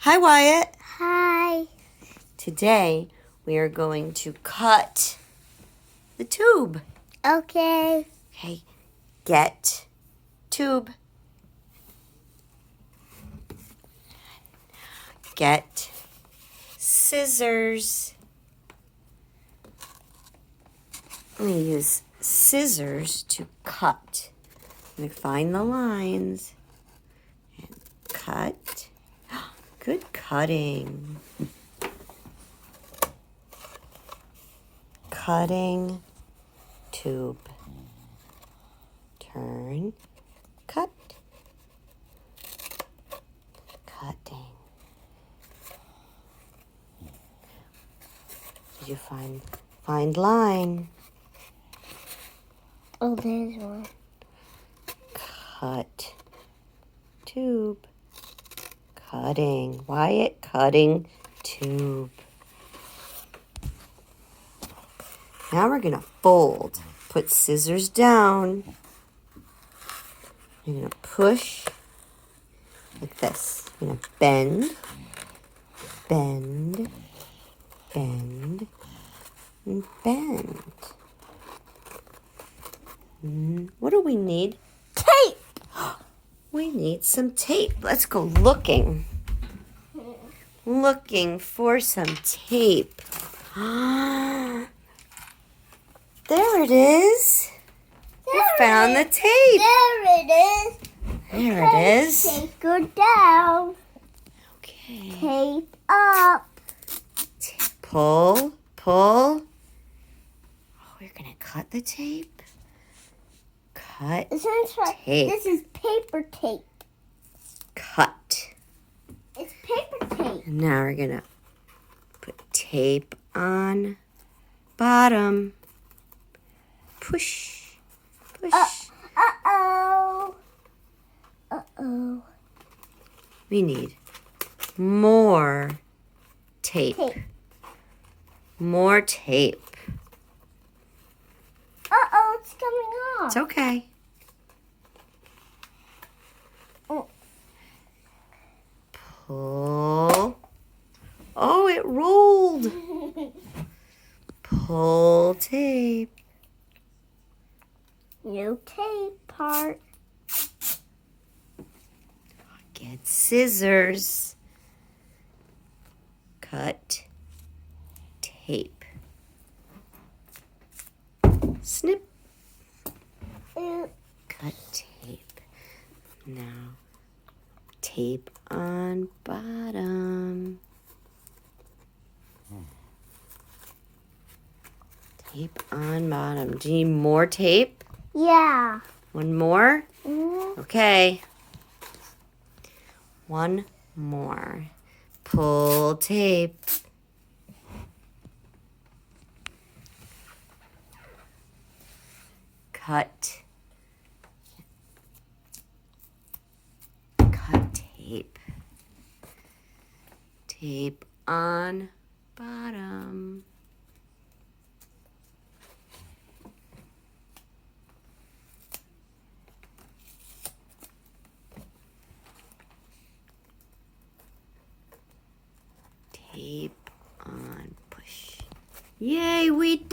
Hi, Wyatt. Hi. Today we are going to cut the tube. Okay. Okay, get tube. Get scissors. I'm going to use scissors to cut. I'm going to find the lines and cut. Good cutting. Cutting tube. Turn, cut, cutting. Did you find line? Oh, there's one. Cut tube. Cutting. Wyatt, cutting tube. Now we're gonna fold. Put scissors down. You're gonna push like this. You're gonna bend, bend, bend, and bend. What do we need? Tape. We need some tape. Let's go looking. Looking for some tape. There it is. We found the tape. There it is. There it is. Tape go down. Okay. Tape up. Pull, pull. Oh, we're going to cut the tape. Cut, tape. This is paper tape. Cut. It's paper tape. And now we're going to put tape on bottom. Push, push. Uh-oh. Uh-oh. We need more tape. Tape. More tape. Uh-oh, it's coming off. It's okay. Oh. Pull. Oh, it rolled. Pull tape. No tape part. Get scissors. Cut tape. Snip. Cut tape. Now tape on bottom. Tape on bottom. Do you need more tape? Yeah. One more? Mm. Okay. One more. Pull tape. Cut. Cut tape. Tape on bottom. Tape on push. Yay, we